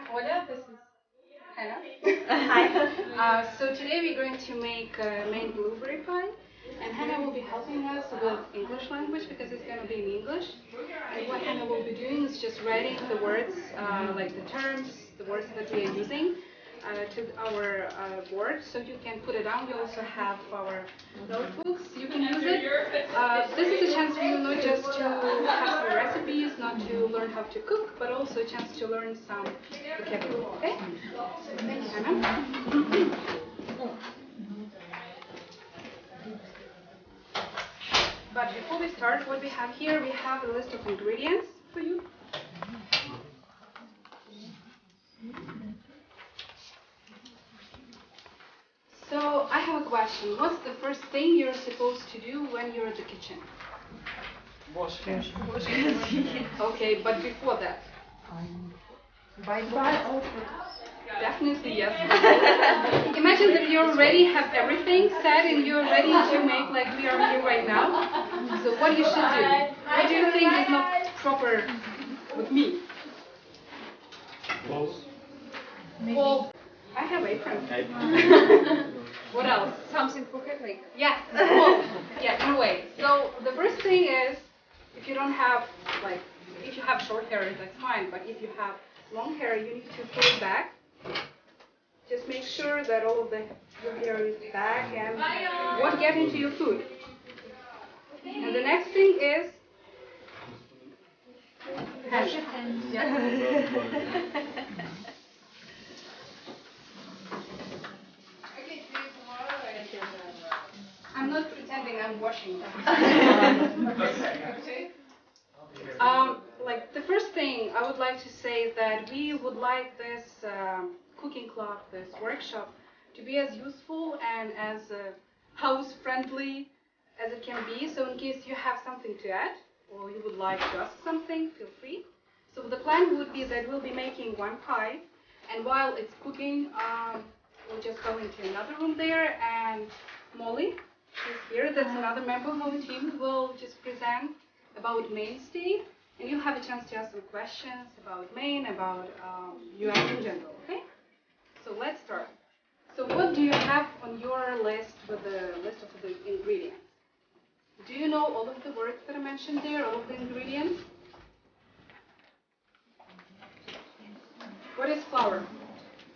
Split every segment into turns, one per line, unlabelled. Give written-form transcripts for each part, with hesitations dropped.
Oля, this is Hannah.
Hi.
So today we're going to make Maine blueberry pie, and Hannah will be helping us with English language because it's going to be in English. And what Hannah will be doing is just writing the words, like the terms, the words that we are using, to our board, so you can put it down. We also have our notebooks. You can use it. This is a chance for you not just to have some recipes, not to learn how to cook, but also a chance to learn some vocabulary. Okay? Thank you, Hannah. But before we start, what we have here, we have a list of ingredients for you. So I have a question. What's the first thing you're supposed to do when you're at the kitchen?
Wash hands.
Okay, but before that?
Buy all
Definitely yes. Imagine that you already have everything set and you're ready to make like we are here right now. So what you should do? What do you think is not proper with me?
Clothes.
Well, I have apron. What else?
Something for her, like.
Yes. Well, yeah, in a way. So the first thing is, if you don't have like, if you have short hair, that's fine. But if you have long hair, you need to pull it back. Just make sure that all of your hair is back and won't get into your food. And the next thing is wash your hands. I'm not pretending I'm washing. Like the first thing I would like to say that we would like this cooking club, this workshop, to be as useful and as house-friendly as it can be. So in case you have something to add or you would like to ask something, feel free. So the plan would be that we'll be making one pie, and while it's cooking, we'll just go into another room there, and Molly is here. That's another member of our team. Will just present about Maine State, and you'll have a chance to ask some questions about Maine, about US in general, okay? So let's start. So what do you have on your list with the list of the ingredients? Do you know all of the words that are mentioned there, all of the ingredients? What is flour?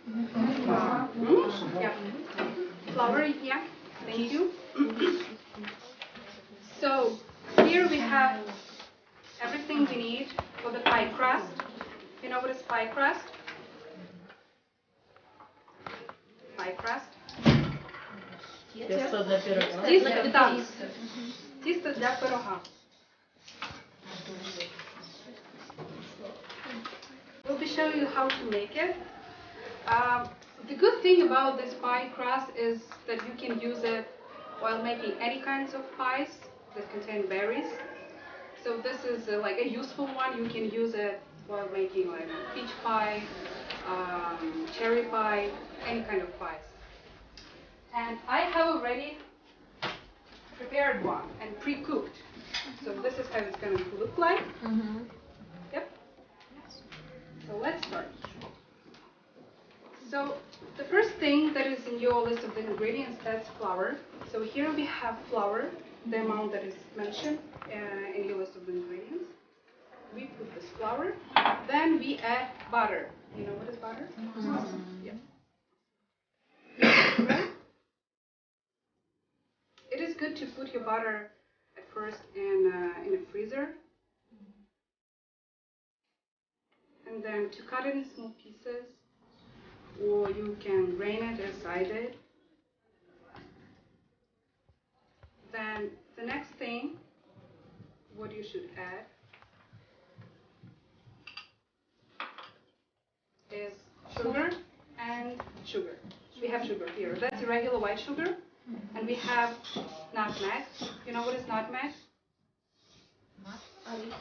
Yeah. Flour, yeah. Thank you. So here we have everything we need for the pie crust. You know what is pie crust? Pie crust.
Тесто для пирога.
Тісто, так. Тісто для пирога. We'll be showing you how to make it. The good thing about this pie crust is that you can use it while making any kinds of pies that contain berries. So this is like a useful one. You can use it while making like peach pie, cherry pie, any kind of pies. And I have already prepared one and pre-cooked. So this is how it's going to look like. Yep. So let's start. So the first thing that is in your list of the ingredients, that's flour. So here we have flour, the amount that is mentioned in your list of the ingredients. We put this flour. Then we add butter. You know what is butter? Yeah. It is good to put your butter at first in a freezer. And then to cut it in small pieces, or you can grain it as I did. Then the next thing, what you should add is sugar and sugar. We have sugar here. That's a regular white sugar. And we have nutmeg. You know what is nutmeg?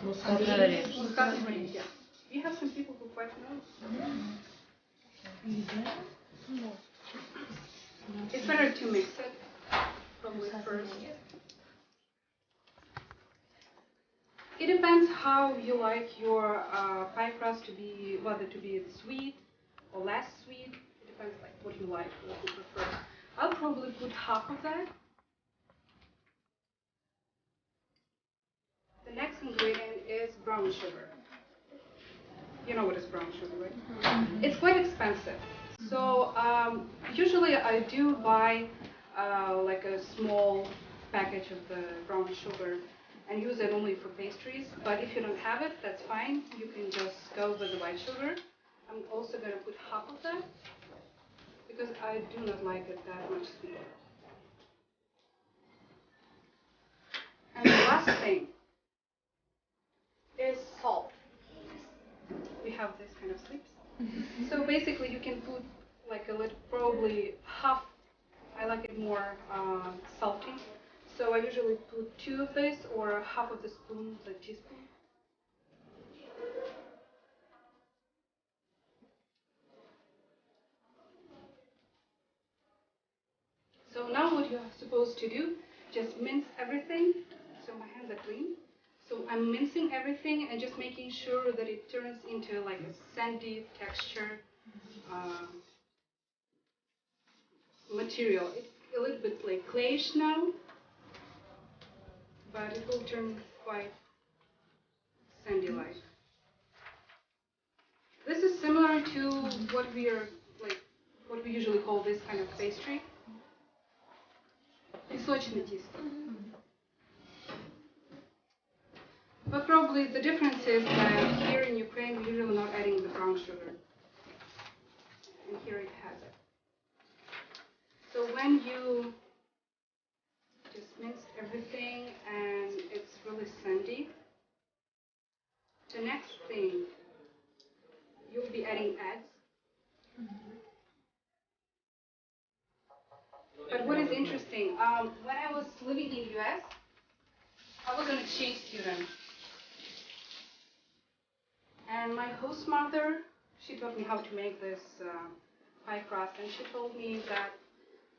Muscatine, yeah. We have some people who quite know. It's better to mix it probably first. It depends how you like your pie crust to be, whether to be sweet, or less sweet. It depends like what you like, what you prefer. I'll probably put half of that. The next ingredient is brown sugar. You know what is brown sugar, right? It's quite expensive. So usually I do buy like a small package of the brown sugar and use it only for pastries. But if you don't have it, that's fine. You can just go with the white sugar. I'm also going to put half of that because I do not like it that much sweet. And the last thing is salt. We have this kind of slips. So basically you can put like a little, probably half. I like it more salty. So I usually put 2 of this or half of the spoon, the teaspoon. So now what you're supposed to do, just mince everything. So my hands are clean. So I'm mincing everything and just making sure that it turns into like a sandy texture material. It's a little bit like clayish now, but it will turn quite sandy-like. This is similar to what we usually call this kind of pastry. Пісочне тісто. But probably the difference is that here in Ukraine we're usually not adding the brown sugar. And here it has it. So when you just mince everything and it's really sandy, the next thing you'll be adding eggs. But what is interesting, when I was living in US, I was an exchange student. And my host mother, she taught me how to make this pie crust, and she told me that,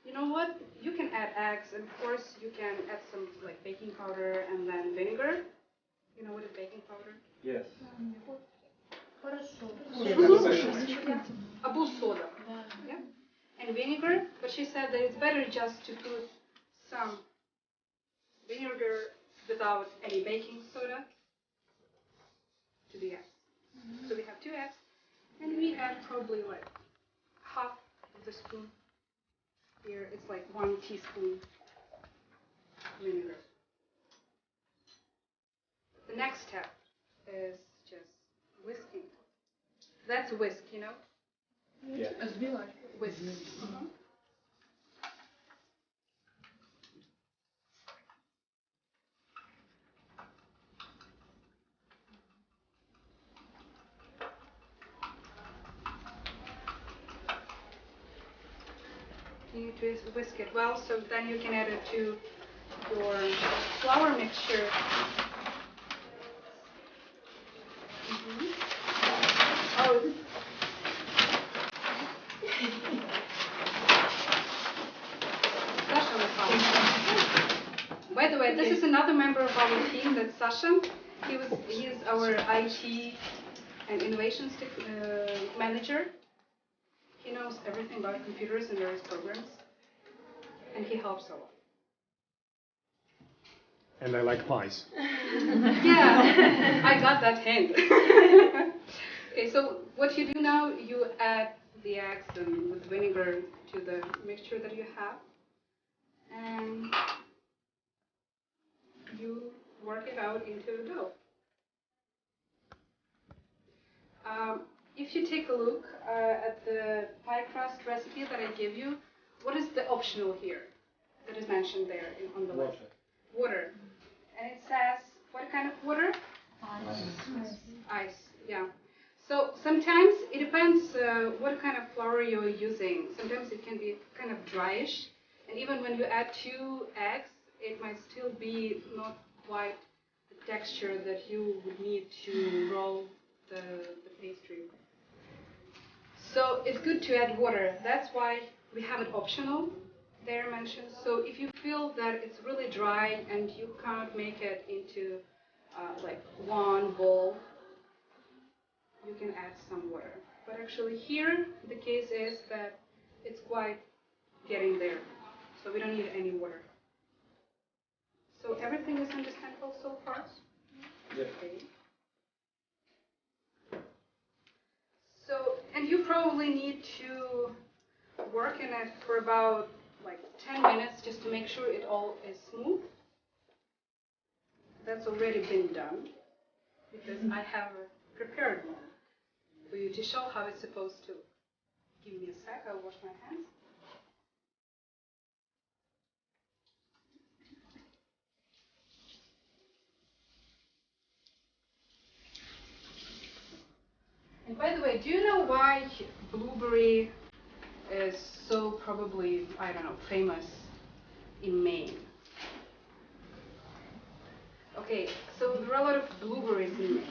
you know what, you can add eggs, and of course you can add some like baking powder and then vinegar. You know what is baking powder?
Yes.
Або soda. Yeah? And vinegar, but she said that it's better just to put some vinegar without any baking soda to the eggs. So we have 2 eggs, and we add probably like half of the spoon. Here it's like 1 teaspoon vinegar. The next step is just whisking. That's whisk, you know?
Yeah.
Whisk. You need to whisk it well, so then you can add it to your flour mixture. Oh, Sasha was fine. By the way, this is another member of our team, that's Sasha. He is our IT and innovations manager. He knows everything about computers and various programs, and he helps a lot.
And I like pies.
Yeah, I got that hint. Okay, so what you do now, you add the eggs and with vinegar to the mixture that you have, and you work it out into a dough. If you take a look at the pie crust recipe that I give you, what is the optional here that is mentioned there on the list? Water. And it says, what kind of water? Ice, yeah. So sometimes it depends what kind of flour you're using. Sometimes it can be kind of dryish, and even when you add 2 eggs, it might still be not quite the texture that you would need to roll the pastry. So it's good to add water. That's why we have it optional there mentioned. So if you feel that it's really dry and you can't make it into like one bowl you can add some water. But actually here, the case is that it's quite getting there, so we don't need any water. So everything is understandable so far?
Yeah.
Okay. So, and you probably need to work in it for about like 10 minutes just to make sure it all is smooth. That's already been done because I have prepared one for you to show how it's supposed to. Give me a sec, I'll wash my hands. And by the way, do you know why blueberry is so probably, I don't know, famous in Maine? Okay, so there are a lot of blueberries in Maine,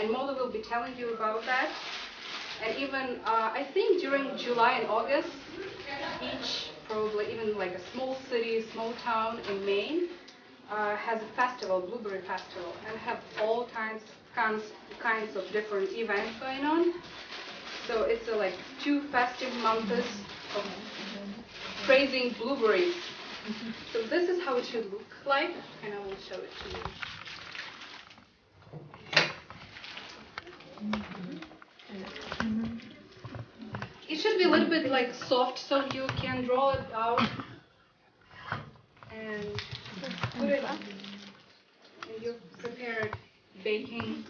and Molly will be telling you about that. And even, I think during July and August, each, probably even like a small city, small town in Maine, has a festival, blueberry festival, and have all kinds of different events going on. So it's like 2 festive months of praising blueberries. So this is how it should look like, and I will show it to you. It should be a little bit like soft, so you can draw it out and put it up in your prepared baking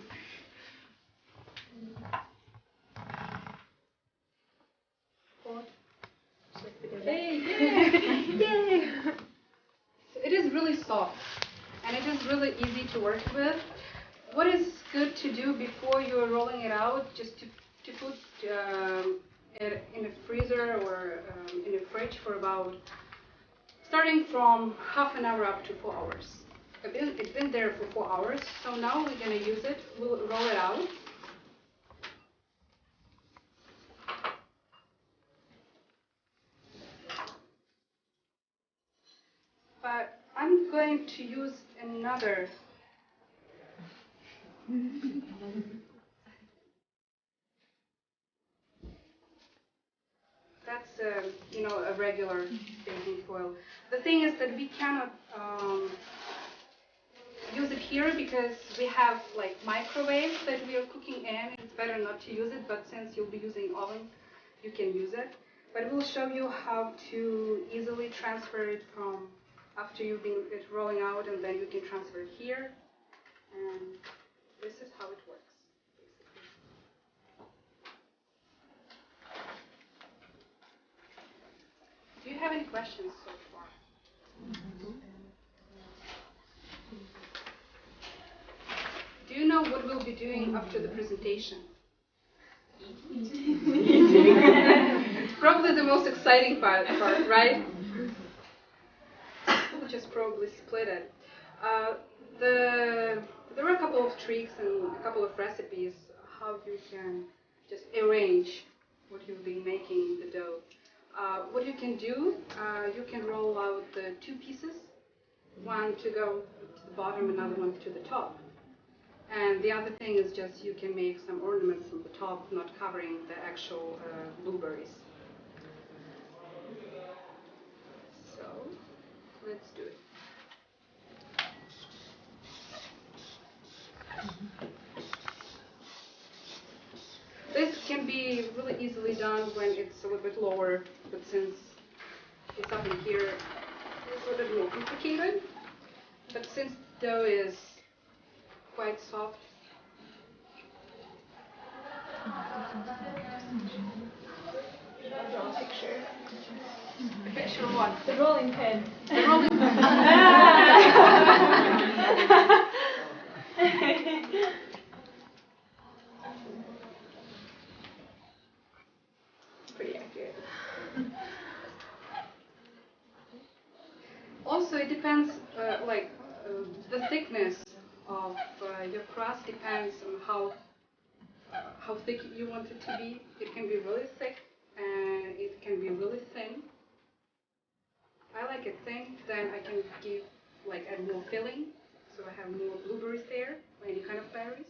pot. Hey, yay! So it is really soft, and it is really easy to work with. What is good to do before you're rolling it out, just to put it in a freezer or in a fridge for about, starting from half an hour up to 4 hours. It's been there for 4 hours, so now we're going to use it. We'll roll it out. But I'm going to use another. That's a regular baking foil. The thing is that we cannot use it here because we have like microwaves that we are cooking in. It's better not to use it, but since you'll be using oven, you can use it. But we'll show you how to easily transfer it from after you've been rolling out, and then you can transfer it here. And this is how it works, basically. Do you have any questions so far? Do you know what we'll be doing after the presentation? It's probably the most exciting part, right? We'll just probably split it. There are a couple of tricks and a couple of recipes how you can just arrange what you'll be making the dough. What you can do, you can roll out the 2 pieces, one to go to the bottom, another one to the top. And the other thing is just you can make some ornaments on the top, not covering the actual blueberries. So let's do it. This can be really easily done when it's a little bit lower, but since it's up in here, it's a little bit more complicated. But since the dough is quite soft,
Draw a picture.
a picture of what?
The rolling pin.
The rolling pin. Pretty accurate. Also, it depends, the thickness of your crust depends on how thick you want it to be. It can be really thick and it can be really thin. I like it thin, then I can add more filling, so I have more blueberries there, or any kind of berries.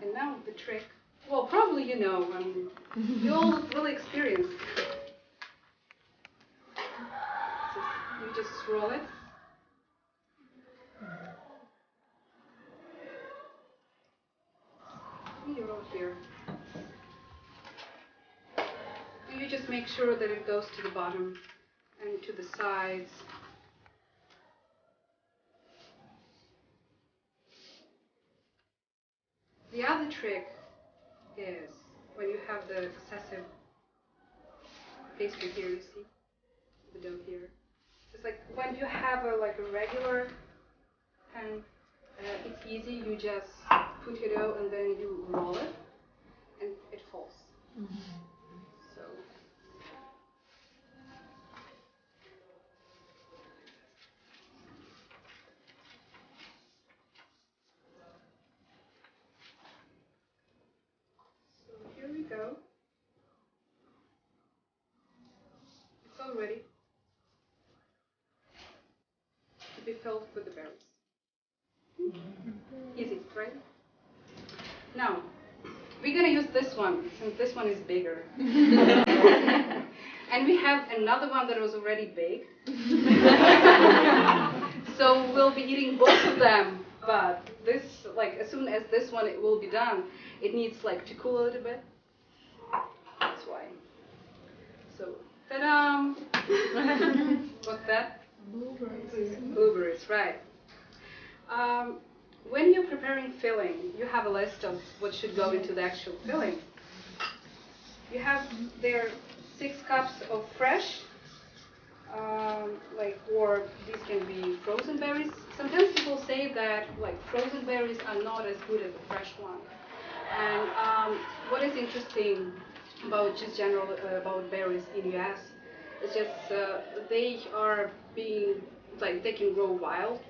And now the trick, well, probably you know, you all look really experienced. So you just roll it. And you roll here. And you just make sure that it goes to the bottom and to the sides. The other trick is when you have the excessive pastry here, you see the dough here. It's like when you have a regular pan, it's easy. You just put your dough and then you roll it, and it falls. So. So here we go. It's all ready to be filled with the berries. Easy, right? Now, we're going to use this one, since this one is bigger. And we have another one that was already baked. So we'll be eating both of them, but this, as soon as this one it will be done, it needs to cool a little bit. That's why. So, ta-da! What's that?
Blueberries.
Blueberries, right. When you're preparing filling, you have a list of what should go into the actual filling. You have there 6 cups of fresh, or these can be frozen berries. Sometimes people say that frozen berries are not as good as the fresh one. And what is interesting about about berries in US is just they are being they can grow wild,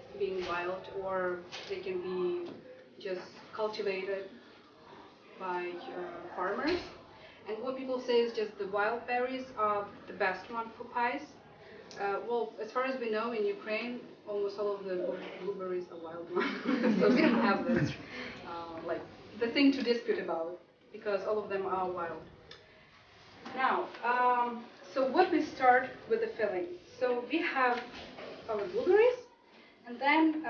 or they can be just cultivated by farmers. And what people say is just the wild berries are the best one for pies. Well, as far as we know, in Ukraine, almost all of the blueberries are wild ones. So we don't have this, the thing to dispute about, because all of them are wild. Now, so what we start with the filling. So we have our blueberries, and then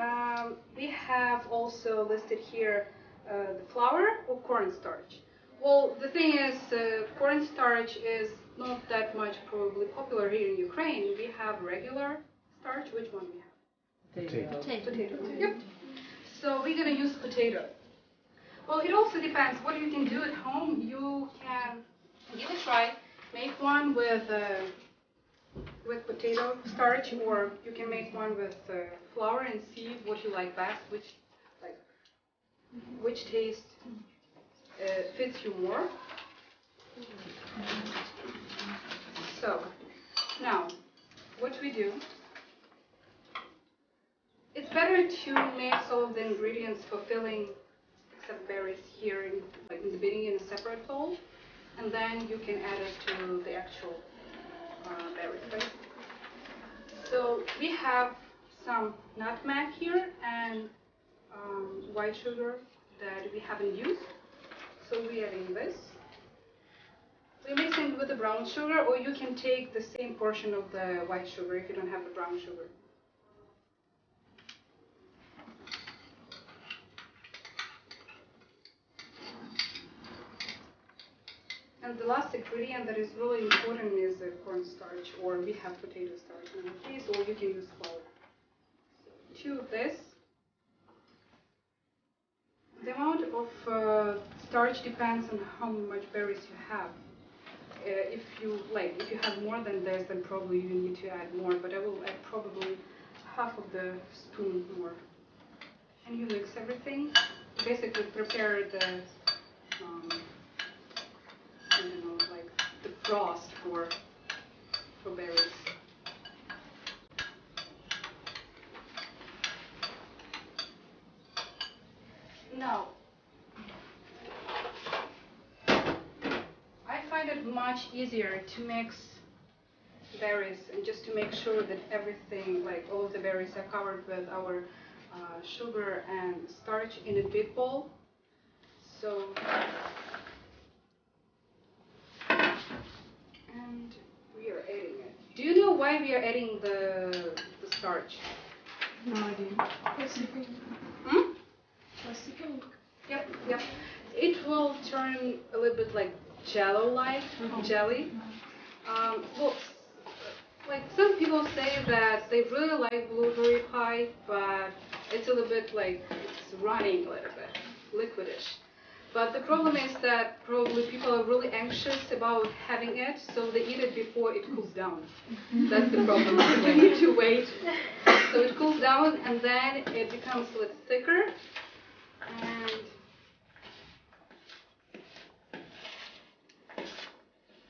we have also listed here the flour or cornstarch. Well, the thing is, cornstarch is not that much probably popular here in Ukraine. We have regular starch. Which one we have? Potato. Yep. So we're going to use potato. Well, it also depends what you can do at home. You can give it a try. Make one with potato starch, or you can make one with flour and see what you like best, which taste fits you more. So, now, what we do, it's better to mix all of the ingredients for filling, except berries, here in the beginning in a separate bowl, and then you can add it to the actual berries. Right? So we have some nutmeg here and white sugar that we haven't used. So we're adding this. We're mixing it with the brown sugar, or you can take the same portion of the white sugar if you don't have the brown sugar. And the last ingredient that is really important is the cornstarch, or we have potato starch in our case, or you can use flour. So 2 of this. The amount of starch depends on how much berries you have. If you have more than this, then probably you need to add more. But I will add probably half of the spoon more. And you mix everything. Basically, prepare the the frost for berries. Now, I find it much easier to mix berries and just to make sure that everything, all of the berries are covered with our sugar and starch in a big bowl. So, and we are adding it. Do you know why we are adding the starch?
No idea.
Hmm? Yep, yep. It will turn a little bit like jello-like, jelly. Well, like some people say that they really like blueberry pie, but it's a little bit like it's running a little bit, liquidish. But the problem is that probably people are really anxious about having it, so they eat it before it cools down. That's the problem. We need to wait so it cools down, and then it becomes a little thicker, and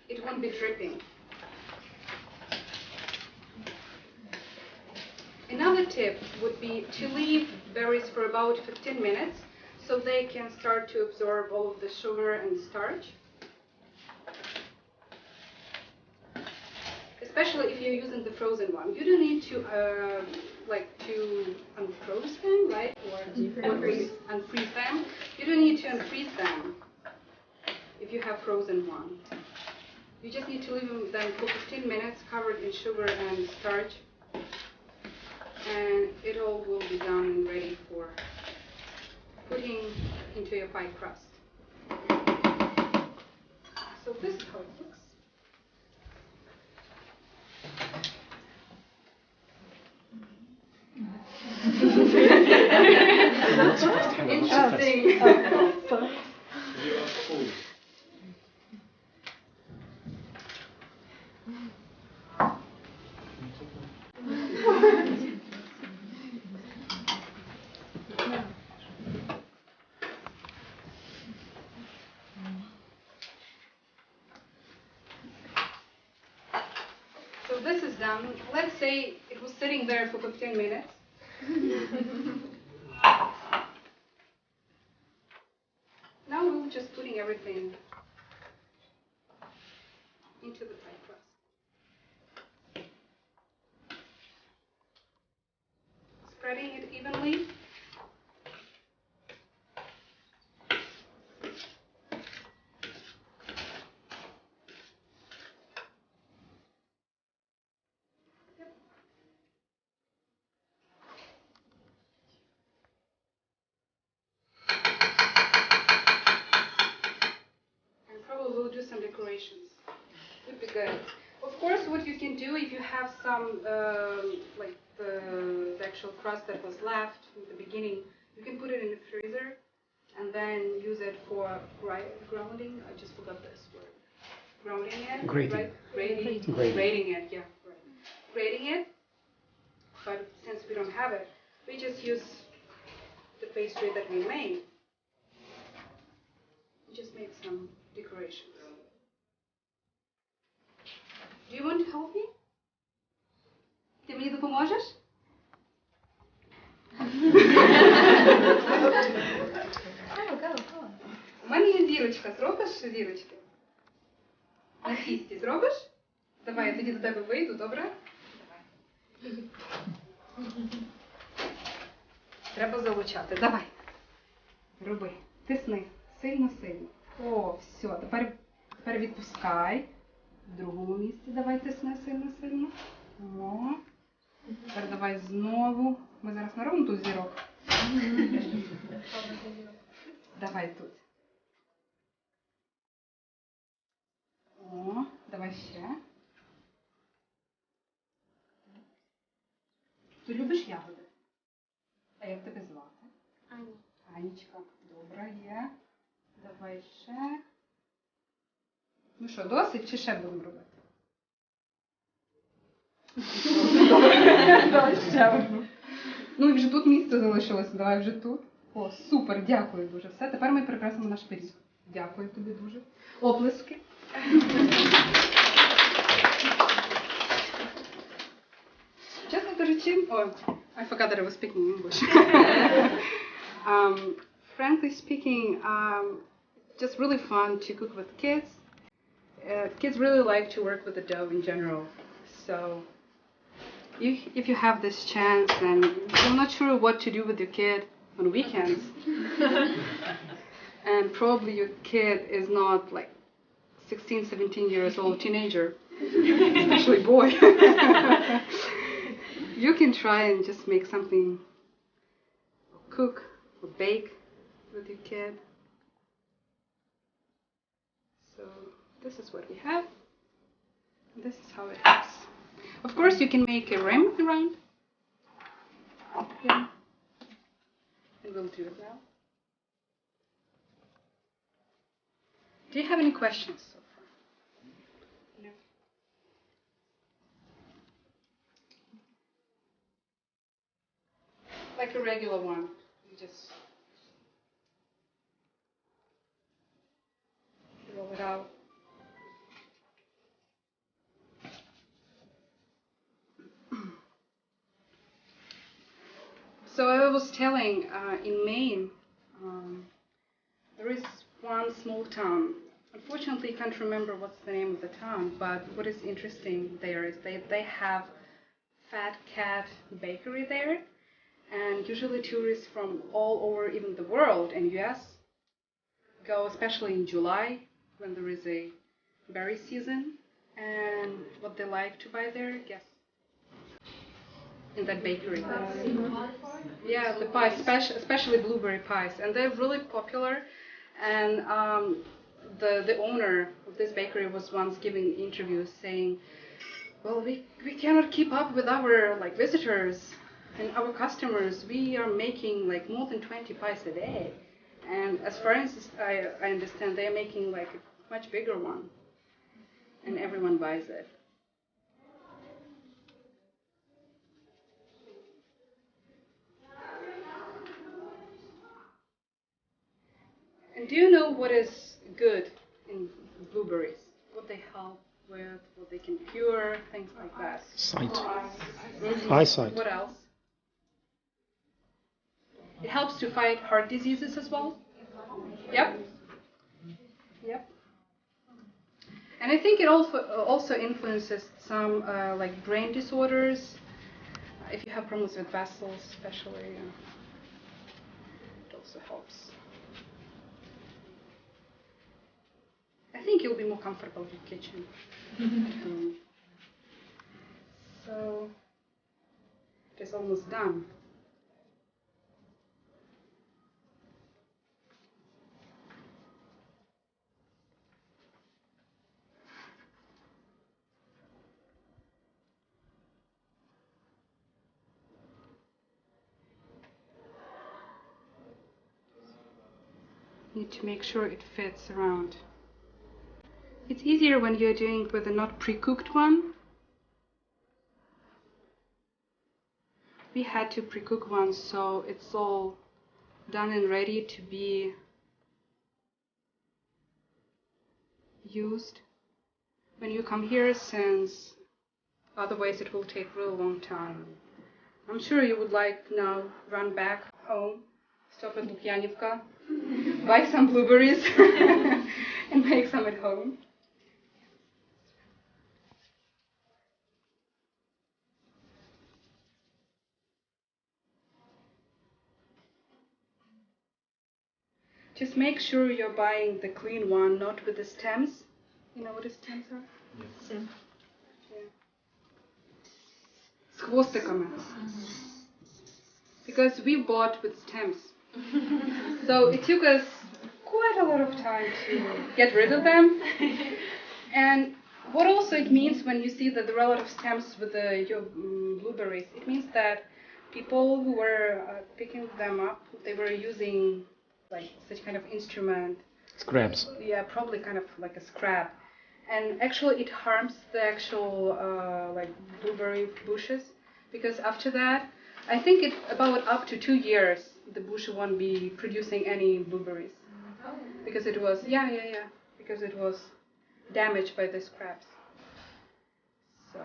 it won't be dripping. Another tip would be to leave berries for about 15 minutes so they can start to absorb all of the sugar and starch. Especially if you're using the frozen one. You don't need to to unfroze them, right? Or unfreeze them. You don't need to unfreeze them if you have frozen one. You just need to leave them for 15 minutes covered in sugar and starch. And it all will be done and ready for putting into your pie crust. So this is how it looks. Interesting. So this is done. Let's say it was sitting there for 15 minutes. Now we're just putting everything into the pie crust. Spreading it evenly. We'll do some decorations. Would be good. Of course, what you can do if you have some like the actual crust that was left in the beginning, you can put it in the freezer and then use it for grounding. I just forgot this word. Grounding it.
Grating.
Right? Grating it. Yeah. Right. Grating it. But since we don't have it, we just use the pastry that we made. Just make some decorations. Do you want to help me? Ти мені допоможеш? У мене є зірочка. Зробиш зірочки? На кісті зробиш? Давай, я тоді до тебе вийду, добре? Давай. Треба залучати. Давай. Роби. Тисни. Сильно-сильно. О, все. Тепер відпускай. В другому місці давай тисни сильно-сильно. О. Тепер давай знову. Ми зараз наробимо тут зірок. Давай тут. О, давай ще. Ти любиш ягоди? А як тебе звати?
Аня.
Анечка. Добре, є. Давай ще. Ну що, досить чи ще будемо робити? Давай ще одну. Ну і вже тут місце залишилося, давай вже тут. О, супер, дякую дуже. Все, тепер ми прикрасимо наш пиріг. Дякую тобі дуже. Оплески. Чесно кажучи, I forgot that I was speaking English. Frankly speaking, just really fun to cook with kids. Kids really like to work with the dough in general. So if you have this chance and you're not sure what to do with your kid on weekends, and probably your kid is not like 16, 17 years old teenager, especially boy, you can try and just make something, cook or bake with your kid. So this is what we have. This is how it looks. Of course, you can make a rim around. Yeah. And we'll do it now. Do you have any questions so far? No. Like a regular one. You just roll it out. So I was telling, in Maine, there is one small town. Unfortunately, I can't remember what's the name of the town, but what is interesting there is they have Fat Cat bakery there, and usually tourists from all over, even the world and US, go, especially in July when there is a berry season. And what they like to buy there, guess? In that bakery. Yeah, the pies, especially blueberry pies, and they're really popular. And the owner of this bakery was once giving interviews saying, "Well, we cannot keep up with our like visitors and our customers. We are making like more than 20 pies a day, and as far as I understand, they're making like a much bigger one, and everyone buys it." And do you know what is good in blueberries? What they help with, what they can cure, things like that.
Sight.
Mhm.
Eyesight.
What else? It helps to fight heart diseases as well. Yep. Yep. And I think it also influences some like brain disorders. If you have problems with vessels, especially, it also helps. I think you'll be more comfortable in the kitchen at home. So it is almost done. Need to make sure it fits around. It's easier when you're doing it with a not pre-cooked one. We had to pre-cook one, so it's all done and ready to be used when you come here, since otherwise it will take a real long time. I'm sure you would like now run back home, stop at Lukyanivka, buy some blueberries and make some at home. Just make sure you're buying the clean one, not with the stems. You know what the stems are?
Yes.
Yeah. С хвостиками. Because we bought with stems. So it took us quite a lot of time to get rid of them. And what also it means when you see that there are a lot of stems with your blueberries, it means that people who were picking them up, they were using like such kind of instrument.
Scraps.
Yeah, probably kind of like a scrap. And actually it harms the actual like blueberry bushes, because after that, I think it's about up to 2 years the bush won't be producing any blueberries. Because it was, because it was damaged by the scraps. So,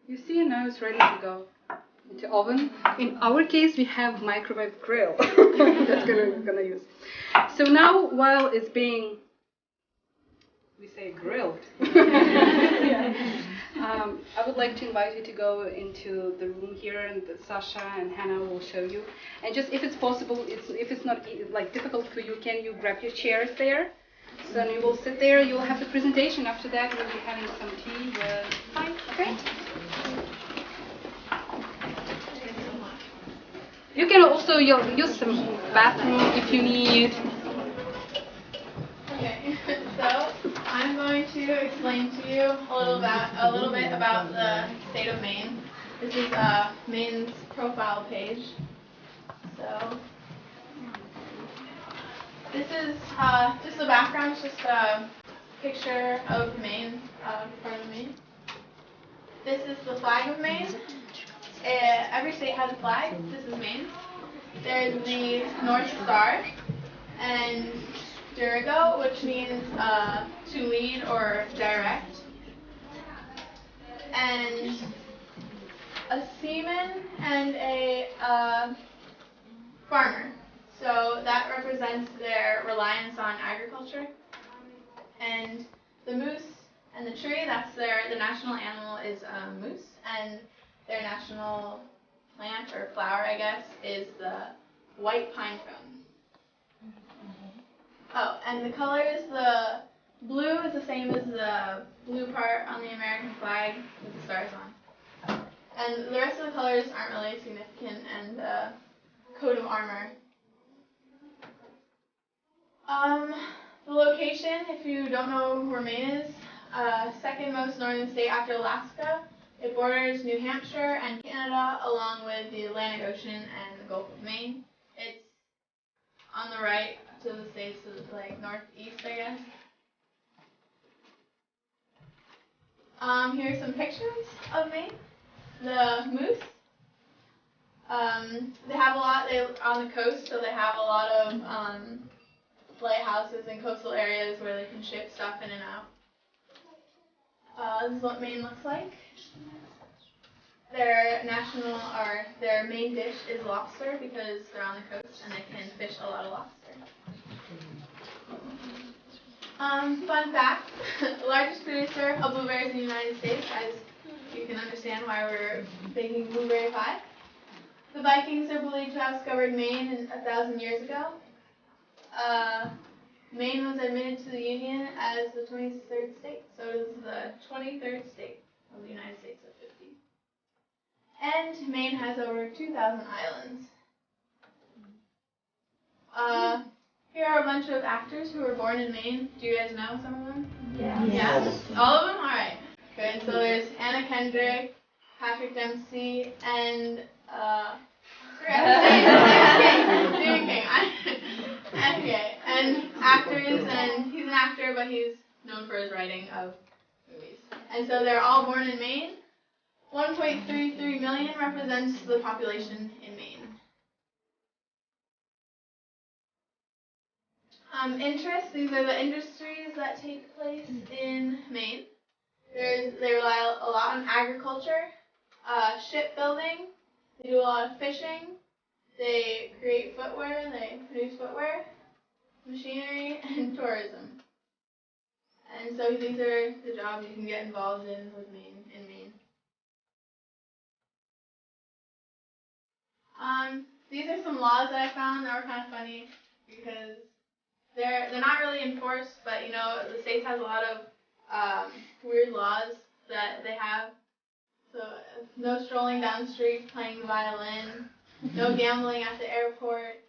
you see now it's ready to go into oven. In our case, we have microwave grill. That's gonna use. So now, while it's being, we say grilled. I would like to invite you to go into the room here, and Sasha and Hannah will show you. And just if it's possible, if it's not like difficult for you, can you grab your chairs there? So then you will sit there. You will have the presentation. After that, we'll be having some tea with pie. Okay. You can also use some bathroom if you need.
Okay, so I'm going to explain to you a little bit about the state of Maine. This is Maine's profile page. So this is just the background, it's just a picture of Maine, part of Maine. This is the flag of Maine. Every state has a flag. This is Maine. There's the North Star and Dirigo, which means to lead or direct, and a seaman and a farmer. So that represents their reliance on agriculture. And the moose and the tree, the national animal is moose, and their national plant or flower, I guess, is the white pine cone. Oh, and the colors, the blue is the same as the blue part on the American flag with the stars on. And the rest of the colors aren't really significant, and the coat of armor. The location, if you don't know where Maine is, second most northern state after Alaska. It borders New Hampshire and Canada along with the Atlantic Ocean and the Gulf of Maine. It's on the right to the states, like northeast, I guess. Here's some pictures of Maine. The moose. They have a lot. They're on the coast, so they have a lot of lighthouses and coastal areas where they can ship stuff in and out. This is what Maine looks like. Their main dish is lobster because they're on the coast and they can fish a lot of lobster. Fun fact, the largest producer of blueberries in the United States, as you can understand why we're baking blueberry pie. The Vikings are believed to have discovered Maine 1,000 years ago. Maine was admitted to the Union as the 23rd state, so it is the 23rd state of the United States of 50. And Maine has over 2,000 islands. Here are a bunch of actors who were born in Maine. Do you guys know some of them? Yeah. Yes? All of them? Alright. Good. So there's Anna Kendrick, Patrick Dempsey, and Stephen King. Okay. And actors, and he's an actor, but he's known for his writing of movies. And so they're all born in Maine. 1.33 million represents the population in Maine. Interests, these are the industries that take place in Maine. They rely a lot on agriculture, shipbuilding, they do a lot of fishing, they create footwear, they produce footwear, machinery, and tourism. And so these are the jobs you can get involved in Maine. These are some laws that I found that were kind of funny because they're not really enforced, but you know the states has a lot of weird laws that they have. So no strolling down the street playing the violin, no gambling at the airport,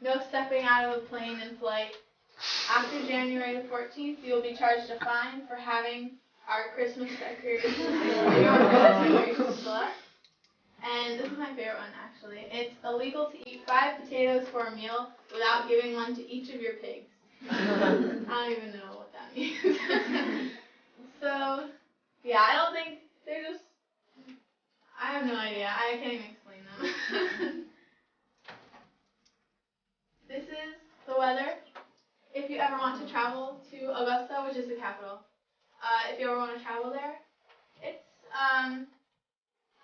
no stepping out of a plane in flight. After January the 14th, you will be charged a fine for having our Christmas decorations still up. And this is my favorite one, actually. It's illegal to eat 5 potatoes for a meal without giving one to each of your pigs. I don't even know what that means. So, yeah, I don't think they're just... I have no idea. I can't even explain them. This is the weather. If you ever want to travel to Augusta, which is the capital, if you ever want to travel there, it's...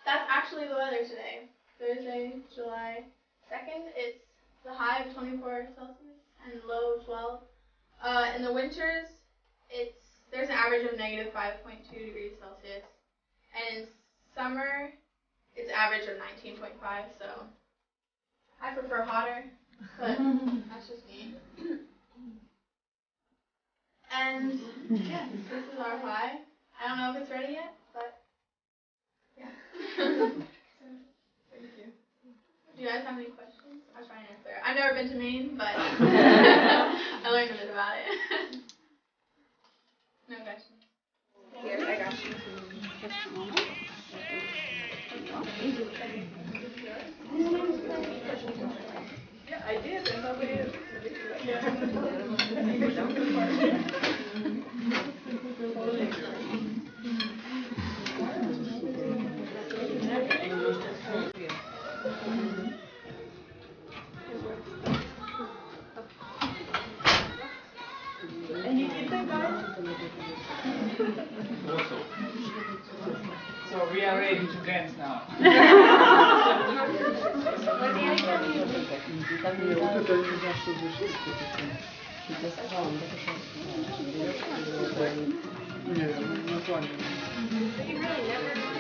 That's actually the weather today. Thursday, July 2nd. It's the high of 24 Celsius and low of 12. In the winters, there's an average of negative 5.2 degrees Celsius. and in summer it's average of 19.5. So I prefer hotter, but that's just me. And yes, this is our pie. I don't know if it's ready yet, but yeah. Thank you. Do you guys have any questions? I'll try and answer. I've never been to Maine, but I learned a bit about it. No questions.
Here, I got you. Just a moment.
Yeah, I did, and nobody. And you did that, guys?
Also. So we are ready to dance now.
Nie, no,